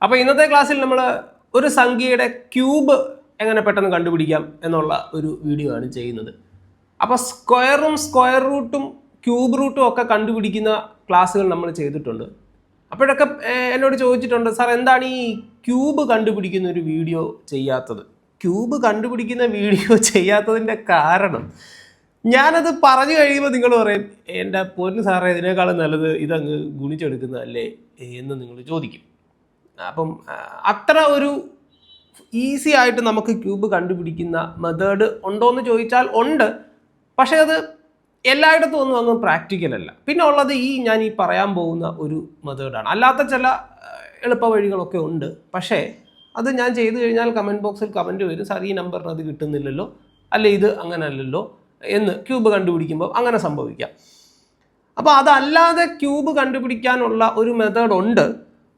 അപ്പോൾ ഇന്നത്തെ ക്ലാസ്സിൽ നമ്മൾ ഒരു സംഖ്യയുടെ ക്യൂബ് എങ്ങനെ പെട്ടെന്ന് കണ്ടുപിടിക്കാം എന്നുള്ള ഒരു വീഡിയോ ആണ് ചെയ്യുന്നത്. അപ്പോൾ സ്ക്വയറും സ്ക്വയർ റൂട്ടും ക്യൂബ് റൂട്ടും ഒക്കെ കണ്ടുപിടിക്കുന്ന ക്ലാസ്സുകൾ നമ്മൾ ചെയ്തിട്ടുണ്ട്. അപ്പോഴൊക്കെ എന്നോട് ചോദിച്ചിട്ടുണ്ട്, സാർ എന്താണ് ഈ ക്യൂബ് കണ്ടുപിടിക്കുന്ന ഒരു വീഡിയോ ചെയ്യാത്തത്? ക്യൂബ് കണ്ടുപിടിക്കുന്ന വീഡിയോ ചെയ്യാത്തതിൻ്റെ കാരണം ഞാനത് പറഞ്ഞു കഴിയുമ്പോൾ നിങ്ങൾ പറയും, എൻ്റെ പൊന്നു സാറേ ഇതിനേക്കാളും നല്ലത് ഇതങ്ങ് ഗുണിച്ചെടുക്കുന്നതല്ലേ എന്ന് നിങ്ങൾ ചോദിക്കും. അപ്പം അത്ര ഒരു ഈസി ആയിട്ട് നമുക്ക് ക്യൂബ് കണ്ടുപിടിക്കുന്ന മെത്തേഡ് ഉണ്ടോ എന്ന് ചോദിച്ചാൽ ഉണ്ട്, പക്ഷേ അത് എല്ലായിടത്തും ഒന്നും അങ്ങ് പ്രാക്ടിക്കൽ അല്ല. പിന്നെ ഉള്ളത് ഞാൻ ഈ പറയാൻ പോകുന്ന ഒരു മെത്തേഡാണ്. അല്ലാത്ത ചില എളുപ്പ വഴികളൊക്കെ ഉണ്ട്, പക്ഷേ അത് ഞാൻ ചെയ്തു കഴിഞ്ഞാൽ കമൻറ്റ് ബോക്സിൽ കമൻറ്റ് വരും, സാർ ഈ നമ്പറിന് അത് കിട്ടുന്നില്ലല്ലോ, അല്ലെ ഇത് അങ്ങനെ അല്ലല്ലോ എന്ന് ക്യൂബ് കണ്ടുപിടിക്കുമ്പോൾ അങ്ങനെ സംഭവിക്കാം. അപ്പോൾ അതല്ലാതെ ക്യൂബ് കണ്ടുപിടിക്കാനുള്ള ഒരു മെത്തേഡ് ഉണ്ട്,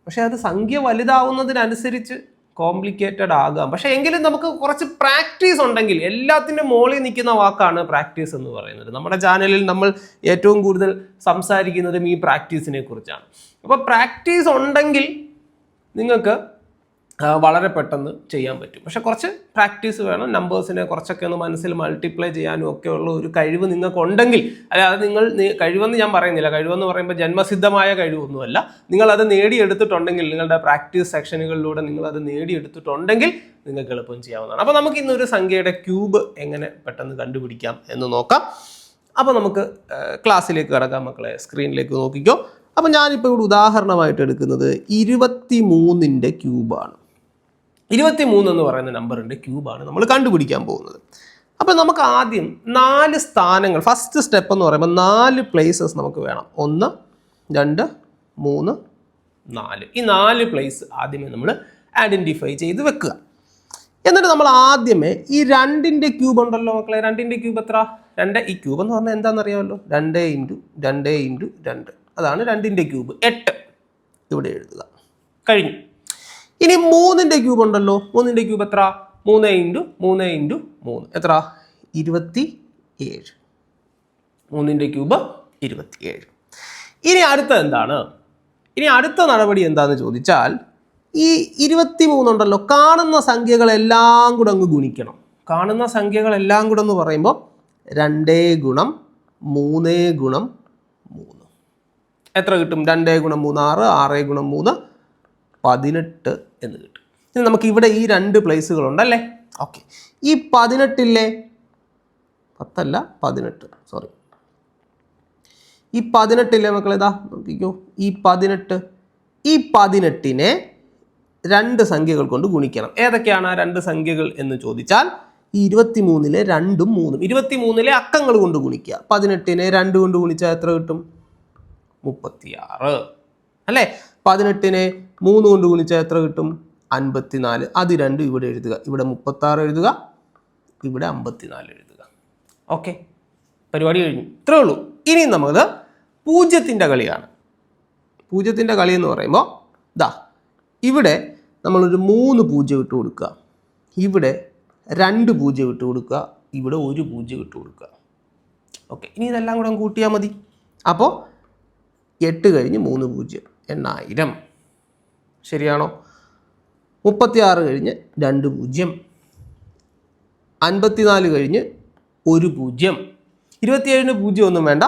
പക്ഷേ അത് സംഖ്യ വലുതാവുന്നതിനനുസരിച്ച് കോംപ്ലിക്കേറ്റഡ് ആകാം. പക്ഷേ എങ്കിലും നമുക്ക് കുറച്ച് പ്രാക്ടീസ് ഉണ്ടെങ്കിൽ, എല്ലാത്തിൻ്റെ മുകളിൽ നിൽക്കുന്ന വാക്കാണ് പ്രാക്ടീസ് എന്ന് പറയുന്നത്. നമ്മുടെ ചാനലിൽ നമ്മൾ ഏറ്റവും കൂടുതൽ സംസാരിക്കുന്നതും ഈ പ്രാക്ടീസിനെ കുറിച്ചാണ്. അപ്പോൾ പ്രാക്ടീസ് ഉണ്ടെങ്കിൽ നിങ്ങൾക്ക് വളരെ പെട്ടെന്ന് ചെയ്യാൻ പറ്റും. പക്ഷെ കുറച്ച് പ്രാക്ടീസ് വേണം. നമ്പേഴ്സിനെ കുറച്ചൊക്കെ ഒന്ന് മനസ്സിൽ മൾട്ടിപ്ലൈ ചെയ്യാനും ഒക്കെ ഉള്ള ഒരു കഴിവ് നിങ്ങൾക്ക് ഉണ്ടെങ്കിൽ, അല്ലാതെ നിങ്ങൾ കഴിവെന്ന് ഞാൻ പറയുന്നില്ല, കഴിവെന്ന് പറയുമ്പോൾ ജന്മസിദ്ധമായ കഴിവൊന്നുമല്ല, നിങ്ങളത് നേടിയെടുത്തിട്ടുണ്ടെങ്കിൽ, നിങ്ങളുടെ പ്രാക്ടീസ് സെക്ഷനുകളിലൂടെ നിങ്ങളത് നേടിയെടുത്തിട്ടുണ്ടെങ്കിൽ നിങ്ങൾക്ക് എളുപ്പം ചെയ്യാവുന്നതാണ്. അപ്പോൾ നമുക്ക് ഇന്നൊരു സംഖ്യയുടെ ക്യൂബ് എങ്ങനെ പെട്ടെന്ന് കണ്ടുപിടിക്കാം എന്ന് നോക്കാം. അപ്പോൾ നമുക്ക് ക്ലാസ്സിലേക്ക് കിടക്കാം. മക്കളെ സ്ക്രീനിലേക്ക് നോക്കിക്കോ. അപ്പോൾ ഞാനിപ്പോൾ ഇവിടെ ഉദാഹരണമായിട്ട് എടുക്കുന്നത് 23ൻ്റെ ക്യൂബാണ്. 23 എന്ന് പറയുന്ന നമ്പറിൻ്റെ ക്യൂബാണ് നമ്മൾ കണ്ടുപിടിക്കാൻ പോകുന്നത്. അപ്പോൾ നമുക്ക് ആദ്യം 4 സ്ഥാനങ്ങൾ, ഫസ്റ്റ് സ്റ്റെപ്പ് എന്ന് പറയുമ്പോൾ 4 പ്ലേസസ് നമുക്ക് വേണം. 1, 2, 3, 4. ഈ 4 പ്ലേസ് ആദ്യമേ നമ്മൾ ഐഡൻറ്റിഫൈ ചെയ്ത് വെക്കുക. എന്നിട്ട് നമ്മൾ ആദ്യമേ ഈ 2ൻ്റെ ക്യൂബ് ഉണ്ടല്ലോ മക്കളെ, 2ൻ്റെ ക്യൂബ് എത്ര? 2. ഈ ക്യൂബ് എന്ന് പറഞ്ഞാൽ എന്താണെന്നറിയാമല്ലോ, 2 × 2 × 2, അതാണ് 2ൻ്റെ ക്യൂബ്, 8. ഇവിടെ എഴുതുക. കഴിഞ്ഞു. ഇനി 3ൻ്റെ ക്യൂബ് ഉണ്ടല്ലോ, 3ൻ്റെ ക്യൂബ് എത്ര? 3 × 3 × 3 എത്ര? 27. 3ൻ്റെ ക്യൂബ് 27. ഇനി അടുത്ത എന്താണ്? ഇനി അടുത്ത നടപടി എന്താണെന്ന് ചോദിച്ചാൽ, ഈ 23 ഉണ്ടല്ലോ, കാണുന്ന സംഖ്യകളെല്ലാം കൂടെ അങ്ങ് ഗുണിക്കണം. കാണുന്ന സംഖ്യകളെല്ലാം കൂടെ എന്ന് പറയുമ്പോൾ 2 × 3 × 3 എത്ര കിട്ടും? 2 × 3 6, 6 × 3 18 എന്ന് കിട്ടും. ഇനി നമുക്ക് ഇവിടെ ഈ 2 പ്ലേസുകളുണ്ടല്ലേ. ഓക്കെ, ഈ 18ലെ 10 അല്ല 18, സോറി, ഈ 18ലെ മക്കളേതാ നോക്കിക്കോ, ഈ 18നെ 2 സംഖ്യകൾ കൊണ്ട് ഗുണിക്കണം. ഏതൊക്കെയാണ് ആ 2 സംഖ്യകൾ എന്ന് ചോദിച്ചാൽ, ഈ 23ലെ 2ഉം 3ഉം, 23ലെ അക്കങ്ങൾ കൊണ്ട് ഗുണിക്കുക. 18നെ 2 കൊണ്ട് ഗുണിച്ചാൽ എത്ര കിട്ടും? 36 അല്ലേ. 18നെ 3 കൊണ്ട് ഗുണിച്ചാൽ എത്ര കിട്ടും? 54. അത് 2 ഇവിടെ എഴുതുക. ഇവിടെ 36 എഴുതുക, ഇവിടെ 54 എഴുതുക. ഓക്കെ, പരിപാടി കഴിഞ്ഞു. ഇത്രേ ഉള്ളൂ. ഇനി നമുക്ക് 0ൻ്റെ കളിയാണ്. 0ൻ്റെ കളി എന്ന് പറയുമ്പോൾ ഇതാ, ഇവിടെ നമ്മളൊരു 3 0 ഇട്ട് കൊടുക്കുക, ഇവിടെ 2 0 ഇട്ട് കൊടുക്കുക, ഇവിടെ 1 0 ഇട്ട് കൊടുക്കുക. ഓക്കെ, ഇനി ഇതെല്ലാം കൂടെ കൂട്ടിയാൽ മതി. അപ്പോൾ 8 കഴിഞ്ഞ് 3 0 8000. ശരിയാണോ? 36 കഴിഞ്ഞ് 2 0, 54 കഴിഞ്ഞ് 1 0, 27ന് 0 ഒന്നും വേണ്ട,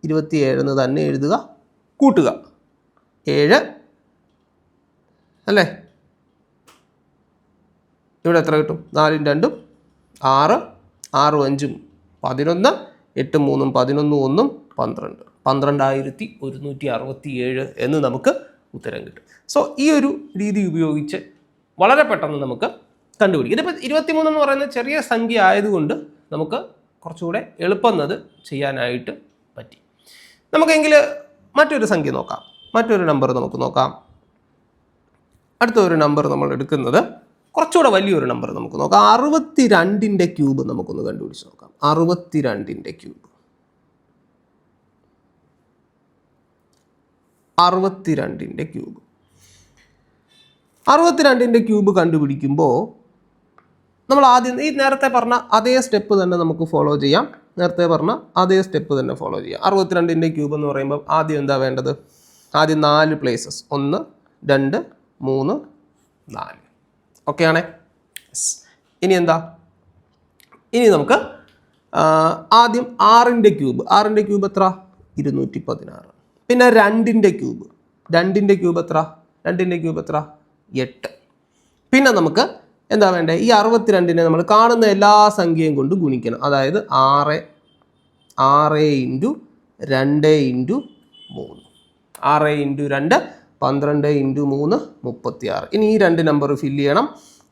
27 തന്നെ എഴുതുക, കൂട്ടുക. 7 അല്ലേ. ഇവിടെ എത്ര കിട്ടും? 4ഉം 2ഉം 6, 6ഉം 5ഉം 11, 8ഉം 3ഉം 11, 1ഉം 12. 12167 എന്ന് നമുക്ക് ഉത്തരം കിട്ടും. സോ ഈ ഒരു രീതി ഉപയോഗിച്ച് വളരെ പെട്ടെന്ന് നമുക്ക് കണ്ടുപിടിക്കും. ഇതിപ്പോൾ 23 എന്ന് പറയുന്ന ചെറിയ സംഖ്യ ആയതുകൊണ്ട് നമുക്ക് കുറച്ചുകൂടെ എളുപ്പം അത് ചെയ്യാനായിട്ട് പറ്റി. നമുക്കെങ്കിൽ മറ്റൊരു സംഖ്യ നോക്കാം, മറ്റൊരു നമ്പർ നമുക്ക് നോക്കാം. അടുത്ത ഒരു നമ്പർ നമ്മൾ എടുക്കുന്നത് കുറച്ചുകൂടെ വലിയൊരു നമ്പർ നമുക്ക് നോക്കാം. 62ൻ്റെ ക്യൂബ് നമുക്കൊന്ന് കണ്ടുപിടിച്ച് നോക്കാം. 62ൻ്റെ ക്യൂബ് 62ൻ്റെ ക്യൂബ് 62ൻ്റെ ക്യൂബ് കണ്ടുപിടിക്കുമ്പോൾ നമ്മൾ ആദ്യം ഈ നേരത്തെ പറഞ്ഞ അതേ സ്റ്റെപ്പ് തന്നെ നമുക്ക് ഫോളോ ചെയ്യാം. നേരത്തെ പറഞ്ഞ അതേ സ്റ്റെപ്പ് തന്നെ ഫോളോ ചെയ്യാം. 62ൻ്റെ ക്യൂബ് എന്ന് പറയുമ്പോൾ ആദ്യം എന്താ വേണ്ടത്? ആദ്യം 4 പ്ലേസസ്, 1, 2, 3, 4. ഓക്കെ ആണേ. ഇനി എന്താ, ഇനി നമുക്ക് ആദ്യം 6ൻ്റെ ക്യൂബ്. 6ൻ്റെ ക്യൂബ് എത്ര? 216. പിന്നെ 2ൻ്റെ ക്യൂബ്. 2ൻ്റെ ക്യൂബ് എത്ര? 2ൻ്റെ ക്യൂബ് എത്ര? 8. പിന്നെ നമുക്ക് എന്താ വേണ്ടേ? ഈ 62നെ നമ്മൾ കാണുന്ന എല്ലാ സംഖ്യയും കൊണ്ട് ഗുണിക്കണം. അതായത് 6 × 2 × 3. 6 × 2 12 × 3 36. ഇനി ഈ 2 നമ്പർ ഫില്ല് ചെയ്യണം.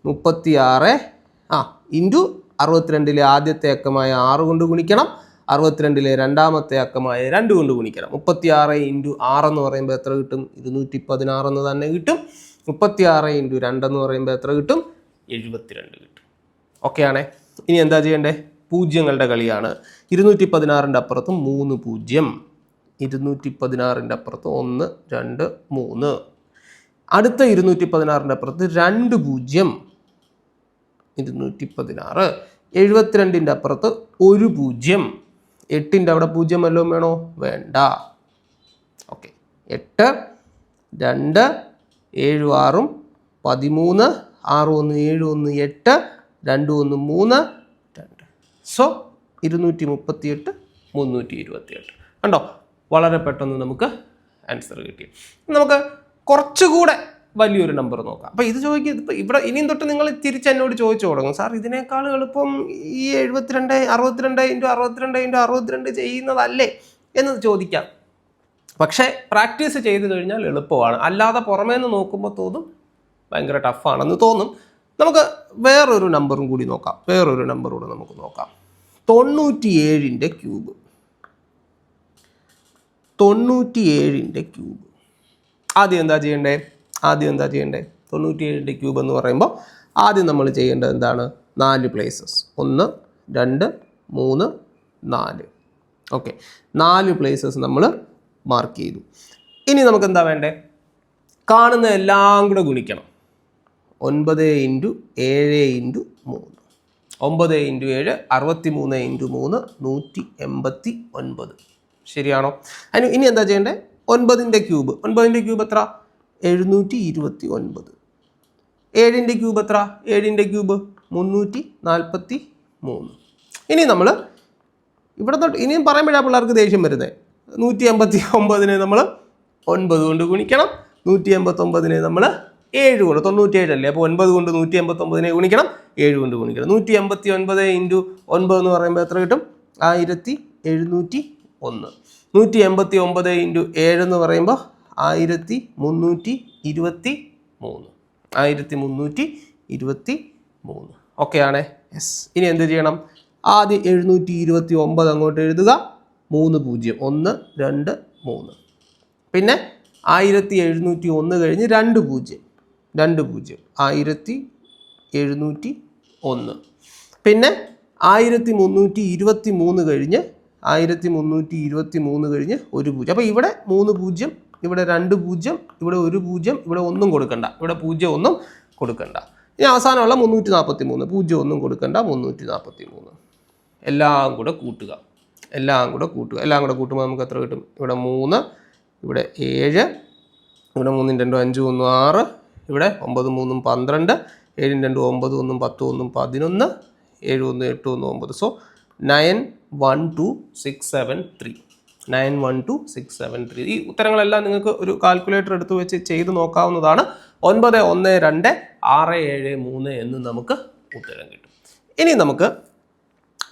36 ഇൻറ്റു 62ലെ ആദ്യത്തെ അക്കമായ 6 കൊണ്ട് ഗുണിക്കണം. 62ലെ രണ്ടാമത്തെ അക്കമായ 2 കൊണ്ട് ഗുണിക്കണം. 36 × 6 എന്ന് പറയുമ്പോൾ എത്ര കിട്ടും? 216 എന്ന് തന്നെ കിട്ടും. 36 × 2 എന്ന് പറയുമ്പോൾ എത്ര കിട്ടും? 72 കിട്ടും. ഓക്കെ ആണേ. ഇനി എന്താ ചെയ്യണ്ടേ? പൂജ്യങ്ങളുടെ കളിയാണ്. 216ൻ്റെ അപ്പുറത്ത് 3 പൂജ്യം. 216ൻ്റെ അപ്പുറത്ത് 1 2 3. അടുത്ത 216ൻ്റെ അപ്പുറത്ത് 2 പൂജ്യം. 216. 72ൻ്റെ അപ്പുറത്ത് 1 പൂജ്യം. 8ൻ്റെ അവിടെ പൂജ്യം വല്ലതും വേണോ? വേണ്ട. ഓക്കെ. 8 2 7 6 13 6 1 7 1 8 2 1 3 2. സോ 238 328. കണ്ടോ? വളരെ പെട്ടെന്ന് നമുക്ക് ആൻസർ കിട്ടി. നമുക്ക് കുറച്ചുകൂടെ വലിയൊരു നമ്പർ നോക്കാം. അപ്പോൾ ഇത് ചോദിക്കുക, ഇപ്പോൾ ഇവിടെ ഇനിയും തൊട്ട് നിങ്ങൾ തിരിച്ച് എന്നോട് ചോദിച്ചു തുടങ്ങും, സാർ ഇതിനേക്കാൾ എളുപ്പം ഈ 62 62 × 62 × 62 ചെയ്യുന്നതല്ലേ എന്ന് ചോദിക്കാം. പക്ഷേ പ്രാക്ടീസ് ചെയ്ത് കഴിഞ്ഞാൽ എളുപ്പമാണ്. അല്ലാതെ പുറമേ നിന്ന് നോക്കുമ്പോൾ തോന്നും ഭയങ്കര ടഫാണെന്ന് തോന്നും. നമുക്ക് വേറൊരു നമ്പറും കൂടി നോക്കാം. വേറൊരു നമ്പർ കൂടെ നമുക്ക് നോക്കാം. 97ൻ്റെ ക്യൂബ്. 97ൻ്റെ ക്യൂബ്. ആദ്യം എന്താ ചെയ്യണ്ടേ? 97ൻ്റെ ക്യൂബ് എന്ന് പറയുമ്പോൾ ആദ്യം നമ്മൾ ചെയ്യേണ്ടത് എന്താണ്? 4 പ്ലേസസ്. 1 2 3 4. ഓക്കെ, 4 പ്ലേസസ് നമ്മൾ മാർക്ക് ചെയ്തു. ഇനി നമുക്ക് എന്താ വേണ്ടേ? കാണുന്ന എല്ലാം കൂടെ ഗുണിക്കണം. 9 × 7 × 3. 9 × 7 63 × 3 189. ശരിയാണോ? അതിന് ഇനി എന്താ ചെയ്യേണ്ടത്? 9ൻ്റെ ക്യൂബ്. 9ൻ്റെ ക്യൂബ് എത്ര? 729. 7ൻ്റെ ക്യൂബ് എത്ര? 7ൻ്റെ ക്യൂബ് 343. ഇനി നമ്മൾ ഇവിടെ തൊട്ട് ഇനിയും പറയുമ്പോഴാണ് പിള്ളേർക്ക് ദേഷ്യം വരുന്നത്. 189നെ നമ്മൾ 9 കൊണ്ട് ഗുണിക്കണം. 189നെ നമ്മൾ 7 കൊണ്ട്, 97 അല്ലേ, അപ്പോൾ 9 കൊണ്ട് 189നെ ഗുണിക്കണം, 7 കൊണ്ട് ഗുണിക്കണം. 189 × 9 എന്ന് പറയുമ്പോൾ എത്ര കിട്ടും? 1701. 189 × 7 എന്ന് പറയുമ്പോൾ 1323. 1323. ഓക്കെ ആണേ. യെസ്. ഇനി എന്ത് ചെയ്യണം? ആദ്യം 729 അങ്ങോട്ട് എഴുതുക. 3 പൂജ്യം. 1 2 3. പിന്നെ 1701 കഴിഞ്ഞ് 2 പൂജ്യം. 2 പൂജ്യം. 1701. പിന്നെ 1323 കഴിഞ്ഞ് 1323 കഴിഞ്ഞ് 1 പൂജ്യം. അപ്പോൾ ഇവിടെ 3 പൂജ്യം, ഇവിടെ 2 പൂജ്യം, ഇവിടെ 1 പൂജ്യം, ഇവിടെ ഒന്നും കൊടുക്കണ്ട, ഇവിടെ 0 ഒന്നും കൊടുക്കണ്ട. ഇനി അവസാനമുള്ള 343. 0 ഒന്നും കൊടുക്കണ്ട, 343. എല്ലാം കൂടെ കൂട്ടുക. എല്ലാം കൂടെ കൂട്ടുമ്പോൾ നമുക്ക് എത്ര കിട്ടും? ഇവിടെ 3, ഇവിടെ 7, ഇവിടെ 3 × 2 5 1 6, ഇവിടെ 9 3 12, 7 × 2 9 1 10 1 11, 7 1 8 1 9. സോ 912673. 912673. ഈ ഉത്തരങ്ങളെല്ലാം നിങ്ങൾക്ക് ഒരു കാൽക്കുലേറ്റർ എടുത്ത് വെച്ച് ചെയ്ത് നോക്കാവുന്നതാണ്. 91267 എന്ന് നമുക്ക് ഉത്തരം കിട്ടും. ഇനി നമുക്ക്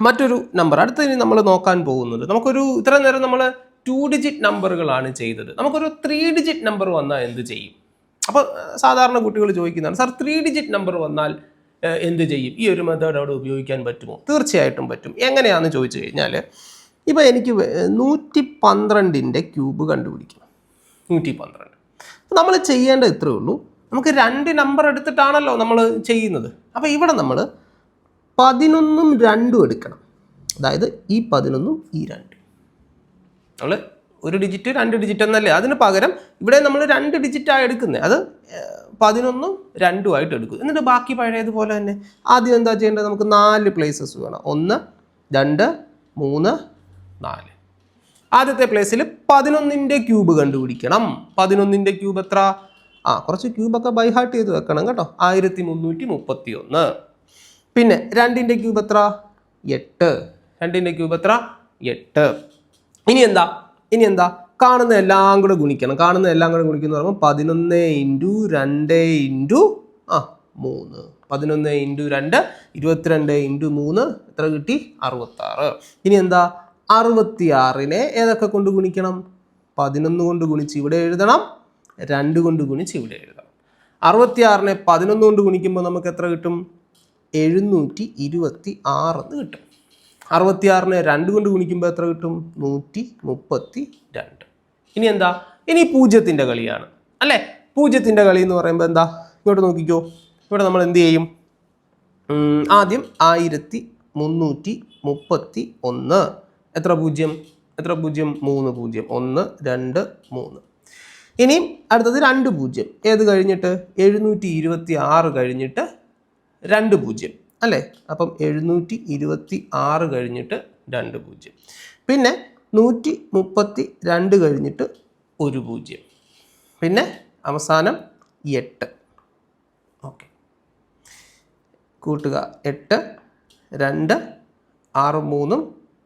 മറ്റൊരു നമ്പർ അടുത്ത് ഇനി നമ്മൾ നോക്കാൻ പോകുന്നത്, നമുക്കൊരു ഇത്ര നേരം നമ്മൾ 2 ഡിജിറ്റ് നമ്പറുകളാണ് ചെയ്തത്. നമുക്കൊരു 3 ഡിജിറ്റ് നമ്പർ വന്നാൽ എന്ത് ചെയ്യും? അപ്പോൾ സാധാരണ കുട്ടികൾ ചോദിക്കുന്നതാണ്, സാർ 3 ഡിജിറ്റ് നമ്പർ വന്നാൽ എന്ത് ചെയ്യും? ഈ ഒരു മെത്തേഡ് അവിടെ ഉപയോഗിക്കാൻ പറ്റുമോ? തീർച്ചയായിട്ടും പറ്റും. എങ്ങനെയാണെന്ന് ചോദിച്ചു കഴിഞ്ഞാൽ, ഇപ്പോൾ എനിക്ക് 112ൻ്റെ ക്യൂബ് കണ്ടുപിടിക്കണം. 112. നമ്മൾ ചെയ്യേണ്ടത് ഇത്രയേ ഉള്ളൂ. നമുക്ക് 2 നമ്പർ എടുത്തിട്ടാണല്ലോ നമ്മൾ ചെയ്യുന്നത്. അപ്പോൾ ഇവിടെ നമ്മൾ 11ഉം 2ഉം എടുക്കണം. അതായത് ഈ 11ഉം ഈ 2. നമ്മൾ 1 ഡിജിറ്റ് 2 ഡിജിറ്റ് എന്നല്ലേ, അതിന് പകരം ഇവിടെ നമ്മൾ 2 ഡിജിറ്റാണ് എടുക്കുന്നത്. അത് 11ഉം 2ഉം ആയിട്ട് എടുക്കും. എന്നിട്ട് ബാക്കി പഴയതുപോലെ തന്നെ ആദ്യം എന്താ ചെയ്യേണ്ടത്? നമുക്ക് 4 പ്ലേസസ് വേണം. 1 2 3 4. ആദ്യത്തെ പ്ലേസിൽ 11ൻ്റെ ക്യൂബ് കണ്ടുപിടിക്കണം. 11ൻ്റെ ക്യൂബ് എത്ര? കുറച്ച് ക്യൂബൊക്കെ ബൈ ഹാർട്ട് ചെയ്ത് വെക്കണം കേട്ടോ. 1331. പിന്നെ 2ന്റെ ക്യൂബ് എത്ര? 8. 2ന്റെ ക്യൂബ് എത്ര? 8. ഇനി എന്താ കാണുന്ന എല്ലാം കൂടെ ഗുണിക്കണം. കാണുന്ന എല്ലാം കൂടെ ഗുണിക്കുന്ന പറയുമ്പോൾ 11 × 2 × 3. 11 × 2 22 × 3 എത്ര കിട്ടി? 66. ഇനി എന്താ 66നെ ഏതൊക്കെ കൊണ്ട് ഗുണിക്കണം? 11 കൊണ്ട് ഗുണിച്ച് ഇവിടെ എഴുതണം, 2 കൊണ്ട് ഗുണിച്ച് ഇവിടെ എഴുതണം. 66നെ 11 കൊണ്ട് ഗുണിക്കുമ്പോൾ നമുക്ക് എത്ര കിട്ടും? 726 എന്ന് കിട്ടും. 66നെ 2 കൊണ്ട് ഗുണിക്കുമ്പോൾ എത്ര കിട്ടും? 132. ഇനി എന്താ? ഇനി പൂജ്യത്തിൻ്റെ കളിയാണ് അല്ലേ? പൂജ്യത്തിൻ്റെ കളി എന്ന് പറയുമ്പോൾ എന്താ? ഇങ്ങോട്ട് നോക്കിക്കോ. ഇവിടെ നമ്മൾ എന്ത് ചെയ്യും? ആദ്യം 1331. എത്ര പൂജ്യം? 3 പൂജ്യം. 1 2 3. ഇനിയും അടുത്തത് 2 പൂജ്യം. ഏത് കഴിഞ്ഞിട്ട്? 726 കഴിഞ്ഞിട്ട് 2 പൂജ്യം അല്ലേ? അപ്പം 726 കഴിഞ്ഞിട്ട് 2 പൂജ്യം. പിന്നെ 132 കഴിഞ്ഞിട്ട് 1 പൂജ്യം. പിന്നെ അവസാനം 8. ഓക്കെ, കൂട്ടുക. 8 2 6 3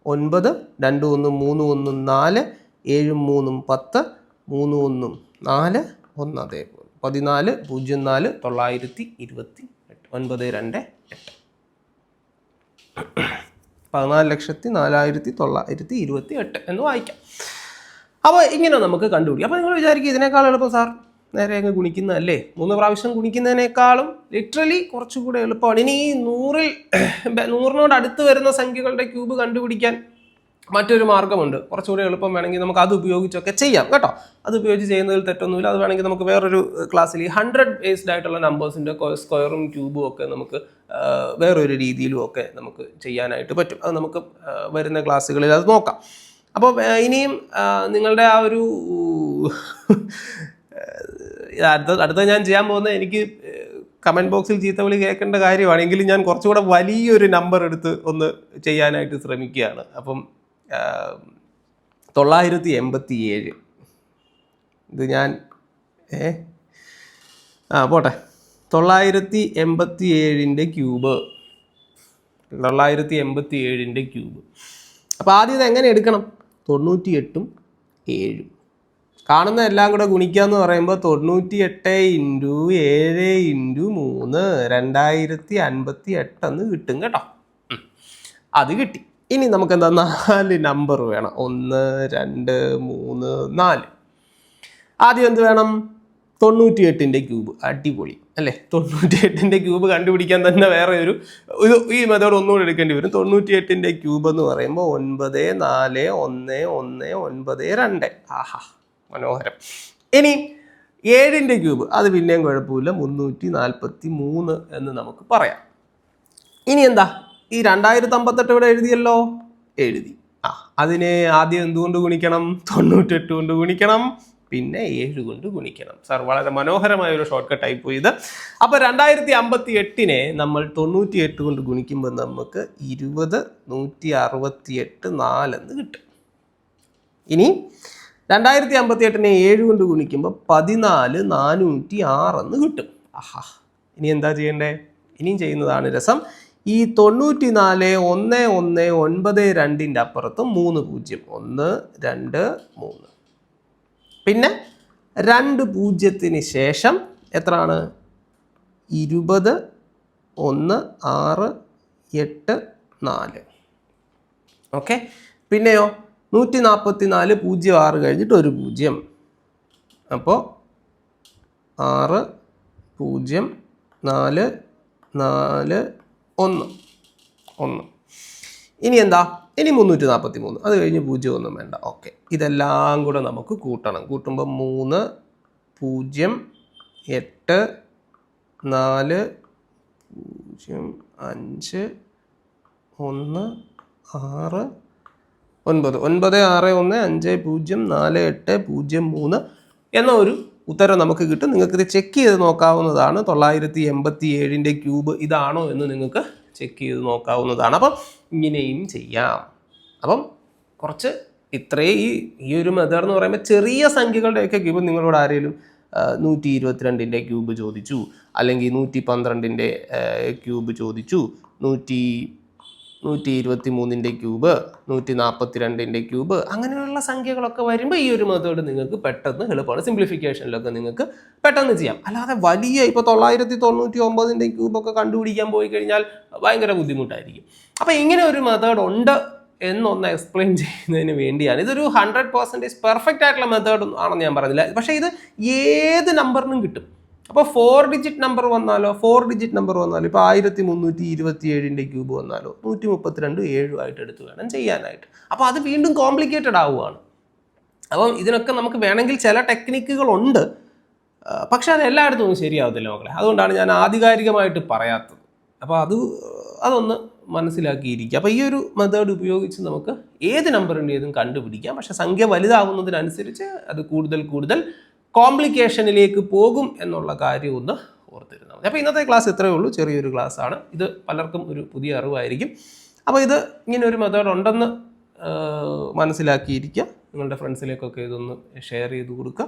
9 2 1 3 1 4 7 3 10 3 1 4 1 അതേപോലെ 14 04 928 928 14,04,928 എന്ന് വായിക്കാം. അപ്പോൾ ഇങ്ങനെ നമുക്ക് കണ്ടുപിടിക്കാം. അപ്പോൾ നിങ്ങൾ വിചാരിക്കും ഇതിനേക്കാൾ എളുപ്പം സാർ നേരെ അങ്ങ് ഗുണിക്കുന്നതല്ലേ? 3 പ്രാവശ്യം ഗുണിക്കുന്നതിനേക്കാളും ലിറ്ററലി കുറച്ചുകൂടെ എളുപ്പമാണ്. ഇനി ഈ 100നോട് അടുത്ത് വരുന്ന സംഖ്യകളുടെ ക്യൂബ് കണ്ടുപിടിക്കാൻ മറ്റൊരു മാർഗ്ഗമുണ്ട്. കുറച്ചുകൂടി എളുപ്പം വേണമെങ്കിൽ നമുക്ക് അത് ഉപയോഗിച്ചൊക്കെ ചെയ്യാം കേട്ടോ. അത് ഉപയോഗിച്ച് ചെയ്യുന്നതിൽ തെറ്റൊന്നുമില്ല. അത് വേണമെങ്കിൽ നമുക്ക് വേറൊരു ക്ലാസ്സിൽ ഈ 100 ബേസ്ഡ് ആയിട്ടുള്ള നമ്പേഴ്സിൻ്റെ സ്ക്വയറും ക്യൂബും ഒക്കെ നമുക്ക് വേറൊരു രീതിയിലും ഒക്കെ നമുക്ക് ചെയ്യാനായിട്ട് പറ്റും. അത് നമുക്ക് വരുന്ന ക്ലാസ്സുകളിൽ അത് നോക്കാം. അപ്പോൾ ഇനിയും നിങ്ങളുടെ ആ ഒരു അടുത്ത ഞാൻ ചെയ്യാൻ പോകുന്നത്, എനിക്ക് കമൻറ്റ് ബോക്സിൽ ചീത്തവിളി കേൾക്കേണ്ട കാര്യമാണെങ്കിലും ഞാൻ കുറച്ചുകൂടെ വലിയൊരു നമ്പർ എടുത്ത് ഒന്ന് ചെയ്യാനായിട്ട് ശ്രമിക്കുകയാണ്. അപ്പം 987. ഇത് ഞാൻ പോട്ടെ. 987ൻ്റെ ക്യൂബ്. 987ൻ്റെ ക്യൂബ്. അപ്പോൾ ആദ്യം ഇത് എങ്ങനെ എടുക്കണം? 98ഉം 7ഉം കാണുന്ന എല്ലാം കൂടെ ഗുണിക്കുക എന്ന് പറയുമ്പോൾ 98 × 7 × 3 2058 എന്ന് കിട്ടും കേട്ടോ. അത് കിട്ടി. ഇനി നമുക്ക് എന്താ 4 നമ്പർ വേണം. 1 2 3 4. ആദ്യം എന്ത് വേണം? 98ൻ്റെ ക്യൂബ്. അടിപൊളി അല്ലേ? 98ൻ്റെ ക്യൂബ് കണ്ടുപിടിക്കാൻ തന്നെ വേറെ ഈ മെത്തേഡ് ഒന്നുകൂടി എടുക്കേണ്ടി വരും. 98ൻ്റെ ക്യൂബ് എന്ന് പറയുമ്പോൾ 9 4 1 1 9 2. ആഹാ, മനോഹരം. ഇനി 7ൻ്റെ ക്യൂബ്, അത് പിന്നെയും കുഴപ്പമില്ല, 343 എന്ന് നമുക്ക് പറയാം. ഇനി എന്താ? ഈ 2058 ഇവിടെ എഴുതിയല്ലോ, എഴുതി. അതിനെ ആദ്യം എന്തുകൊണ്ട് ഗുണിക്കണം? 98 കൊണ്ട് ഗുണിക്കണം, പിന്നെ 7 കൊണ്ട് ഗുണിക്കണം. സാർ വളരെ മനോഹരമായ ഒരു ഷോർട്ട് കട്ട് ആയി പോയി ഇത്. അപ്പോൾ 2058നെ നമ്മൾ 98 കൊണ്ട് ഗുണിക്കുമ്പോൾ നമുക്ക് 20 168 4 എന്ന് കിട്ടും. ഇനി 2058നെ 7 കൊണ്ട് ഗുണിക്കുമ്പോൾ 14 406 എന്ന് കിട്ടും. ആഹാ, ഇനി എന്താ ചെയ്യണ്ടേ? ഇനിയും ചെയ്യുന്നതാണ് രസം. ഈ 94 1 1 9 2ൻ്റെ അപ്പുറത്തും 3 0 1 2 3. പിന്നെ 2 പൂജ്യത്തിന് ശേഷം എത്രയാണ്? 20 1 6 8 4. ഓക്കെ. പിന്നെയോ 144 0 6 കഴിഞ്ഞിട്ട് 1 0. അപ്പോൾ 6 0 4 4 1 1. ഇനി എന്താ? ഇനി 343. അത് കഴിഞ്ഞ് 0 ഒന്നും വേണ്ട. ഓക്കെ, ഇതെല്ലാം കൂടെ നമുക്ക് കൂട്ടണം. കൂട്ടുമ്പോൾ 3 0 8 4 0 5 1 6 9 9 6 1 5 0 4 8 0 3 എന്ന ഒരു ഉത്തരം നമുക്ക് കിട്ടും. നിങ്ങൾക്കിത് ചെക്ക് ചെയ്ത് നോക്കാവുന്നതാണ്. 987ൻ്റെ ക്യൂബ് ഇതാണോ എന്ന് നിങ്ങൾക്ക് ചെക്ക് ചെയ്ത് നോക്കാവുന്നതാണ്. അപ്പം ഇങ്ങനെയും ചെയ്യാം. അപ്പം കുറച്ച് ഈ ഒരു മെത്തേഡ് എന്ന് പറയുമ്പോൾ ചെറിയ സംഖ്യകളുടെയൊക്കെ ക്യൂബ് നിങ്ങളോട് ആരെങ്കിലും 122-ൻ്റെ ക്യൂബ് ചോദിച്ചു, അല്ലെങ്കിൽ 112-ൻ്റെ ക്യൂബ് ചോദിച്ചു, 123-ൻ്റെ ക്യൂബ്, 142-ൻ്റെ ക്യൂബ്, അങ്ങനെയുള്ള സംഖ്യകളൊക്കെ വരുമ്പോൾ ഈ ഒരു മെത്തേഡ് നിങ്ങൾക്ക് പെട്ടെന്ന് എളുപ്പമാണ്. സിംപ്ലിഫിക്കേഷനിലൊക്കെ നിങ്ങൾക്ക് പെട്ടെന്ന് ചെയ്യാം. അല്ലാതെ വലിയ ഇപ്പോൾ 999-ൻ്റെ ക്യൂബൊക്കെ കണ്ടുപിടിക്കാൻ പോയി കഴിഞ്ഞാൽ ഭയങ്കര ബുദ്ധിമുട്ടായിരിക്കും. അപ്പോൾ ഇങ്ങനെ ഒരു മെത്തേഡ് ഉണ്ട് എന്നൊന്ന് എക്സ്പ്ലെയിൻ ചെയ്യുന്നതിന് വേണ്ടിയാണ്. ഇതൊരു 100% പെർഫെക്റ്റ് ആയിട്ടുള്ള മെത്തേഡ് ആണെന്ന് ഞാൻ പറഞ്ഞില്ല, പക്ഷേ ഇത് ഏത് നമ്പറിനും കിട്ടും. അപ്പോൾ 4 ഡിജിറ്റ് നമ്പർ വന്നാലോ, ഇപ്പോൾ 1327-ൻ്റെ ക്യൂബ് വന്നാലോ 132 ആയിട്ട് എടുത്ത് വേണം ചെയ്യാനായിട്ട്. അപ്പോൾ അത് വീണ്ടും കോംപ്ലിക്കേറ്റഡ് ആവുകയാണ്. അപ്പം ഇതിനൊക്കെ നമുക്ക് വേണമെങ്കിൽ ചില ടെക്നിക്കുകളുണ്ട്, പക്ഷെ അത് എല്ലായിടത്തും ശരിയാവത്തില്ല മക്കളെ. അതുകൊണ്ടാണ് ഞാൻ ആധികാരികമായിട്ട് പറയാത്തത്. അപ്പോൾ അതൊന്ന് മനസ്സിലാക്കിയിരിക്കുക. അപ്പോൾ ഈ ഒരു മെത്തേഡ് ഉപയോഗിച്ച് നമുക്ക് ഏത് നമ്പറിൻ്റെതും കണ്ടുപിടിക്കാം. പക്ഷെ സംഖ്യ വലുതാവുന്നതിനനുസരിച്ച് അത് കൂടുതൽ കോംപ്ലിക്കേഷനിലേക്ക് പോകും എന്നുള്ള കാര്യം ഒന്ന് ഓർത്തിരുന്നാൽ മതി. അപ്പോൾ ഇന്നത്തെ ക്ലാസ് ഇത്രയേ ഉള്ളൂ, ചെറിയൊരു ക്ലാസ്സാണ്. ഇത് പലർക്കും ഒരു പുതിയ അറിവായിരിക്കും. അപ്പോൾ ഇത് ഇങ്ങനെ ഒരു മെത്തേഡ് ഉണ്ടെന്ന് മനസ്സിലാക്കിയിരിക്കുക. നിങ്ങളുടെ ഫ്രണ്ട്സിലേക്കൊക്കെ ഇതൊന്ന് ഷെയർ ചെയ്ത് കൊടുക്കുക.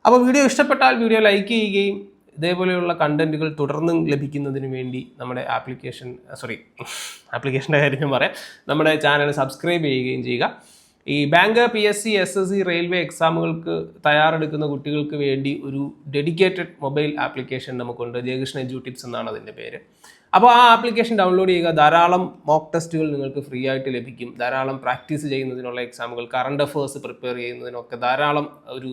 അപ്പോൾ വീഡിയോ ഇഷ്ടപ്പെട്ടാൽ വീഡിയോ ലൈക്ക് ചെയ്യുകയും ഇതേപോലെയുള്ള കണ്ടന്റുകൾ തുടർന്നും ലഭിക്കുന്നതിന് വേണ്ടി നമ്മുടെ ആപ്ലിക്കേഷൻ്റെ കാര്യം ഞാൻ പറയാം, നമ്മുടെ ചാനൽ സബ്സ്ക്രൈബ് ചെയ്യുകയും ചെയ്യുക. ഈ ബാങ്ക്, PSC, SSC, റെയിൽവേ എക്സാമുകൾക്ക് തയ്യാറെടുക്കുന്ന കുട്ടികൾക്ക് വേണ്ടി ഒരു ഡെഡിക്കേറ്റഡ് മൊബൈൽ ആപ്ലിക്കേഷൻ നമുക്കുണ്ട്. ജയകൃഷ്ണ എഡ്യൂട്ടിപ്സ് എന്നാണ് അതിൻ്റെ പേര്. അപ്പോൾ ആ ആപ്ലിക്കേഷൻ ഡൗൺലോഡ് ചെയ്യുക. ധാരാളം മോക്ക് ടെസ്റ്റുകൾ നിങ്ങൾക്ക് ഫ്രീ ആയിട്ട് ലഭിക്കും. ധാരാളം പ്രാക്ടീസ് ചെയ്യുന്നതിനുള്ള എക്സാമുകൾ, കറണ്ട് അഫേഴ്സ് പ്രിപ്പയർ ചെയ്യുന്നതിനൊക്കെ ധാരാളം ഒരു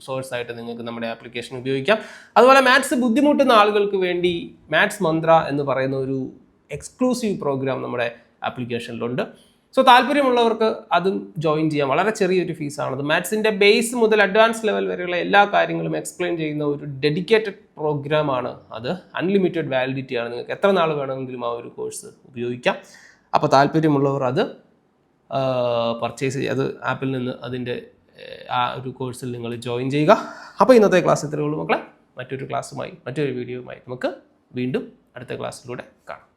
സോഴ്സായിട്ട് നിങ്ങൾക്ക് നമ്മുടെ ആപ്ലിക്കേഷൻ ഉപയോഗിക്കാം. അതുപോലെ മാത്സ് ബുദ്ധിമുട്ടുന്ന ആളുകൾക്ക് വേണ്ടി മാത്സ് മന്ത്ര എന്ന് പറയുന്ന ഒരു എക്സ്ക്ലൂസീവ് പ്രോഗ്രാം നമ്മുടെ ആപ്ലിക്കേഷനിലുണ്ട്. സോ താല്പര്യമുള്ളവർക്ക് അതും ജോയിൻ ചെയ്യാം. വളരെ ചെറിയൊരു ഫീസാണത്. മാത്സിൻ്റെ ബേസ് മുതൽ അഡ്വാൻസ് ലെവൽ വരെയുള്ള എല്ലാ കാര്യങ്ങളും എക്സ്പ്ലെയിൻ ചെയ്യുന്ന ഒരു ഡെഡിക്കേറ്റഡ് പ്രോഗ്രാമാണ് അത്. അൺലിമിറ്റഡ് വാലിഡിറ്റിയാണ്. നിങ്ങൾക്ക് എത്ര നാൾ വേണമെങ്കിലും ആ ഒരു കോഴ്സ് ഉപയോഗിക്കാം. അപ്പോൾ താല്പര്യമുള്ളവർ അത് പർച്ചേസ് ചെയ്യുക, അത് ആപ്പിൽ നിന്ന് അതിൻ്റെ ആ ഒരു കോഴ്സിൽ നിങ്ങൾ ജോയിൻ ചെയ്യുക. അപ്പോൾ ഇന്നത്തെ ക്ലാസ് ഇത്രയേ ഉള്ളൂ മക്കളെ. മറ്റൊരു ക്ലാസ്സുമായി, മറ്റൊരു വീഡിയോയുമായി നമുക്ക് വീണ്ടും അടുത്ത ക്ലാസ്സിലൂടെ കാണാം.